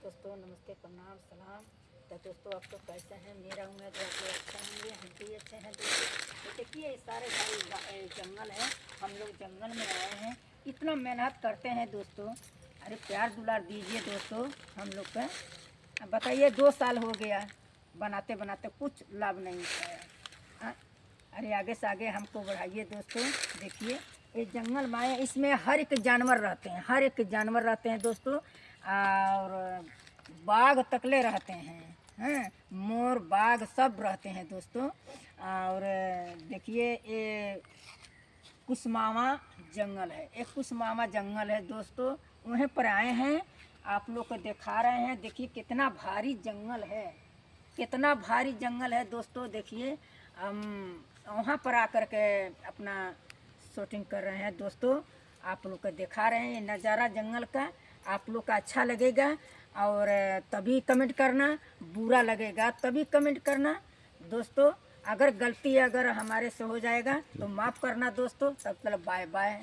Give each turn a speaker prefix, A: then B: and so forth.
A: दोस्तों नमस्ते प्रणाम सलाम। तो दोस्तों आप तो कैसे हैं? मेरा उम्मीद है कि अच्छे होंगे, हम भी अच्छे हैं। दोस्तों देखिए ये सारे जंगल हैं, हम लोग जंगल में आए हैं, इतना मेहनत करते हैं दोस्तों। अरे प्यार दुलार दीजिए दोस्तों हम लोग का। अब बताइए 2 साल हो गया बनाते बनाते कुछ लाभ नहीं पाया। हाँ? अरे आगे से आगे हमको बढ़ाइए दोस्तों। देखिए ये जंगल में आए, इसमें हर एक जानवर रहते हैं, हर एक जानवर रहते हैं दोस्तों। और बाघ तकले रहते हैं, हैं मोर बाघ सब रहते हैं दोस्तों। और देखिए ये कुसमावा जंगल है, एक कुसमावा जंगल है दोस्तों। वहीं पर आए हैं, आप लोग को दिखा रहे हैं। देखिए कितना भारी जंगल है, कितना भारी जंगल है दोस्तों। देखिए हम वहाँ पर आकर के अपना शूटिंग कर रहे हैं दोस्तों। आप लोग को दिखा रहे हैं ये नज़ारा जंगल का। आप लोग का अच्छा लगेगा और तभी कमेंट करना, बुरा लगेगा तभी कमेंट करना दोस्तों। अगर गलती अगर हमारे से हो जाएगा तो माफ़ करना दोस्तों। तब तक बाय बाय।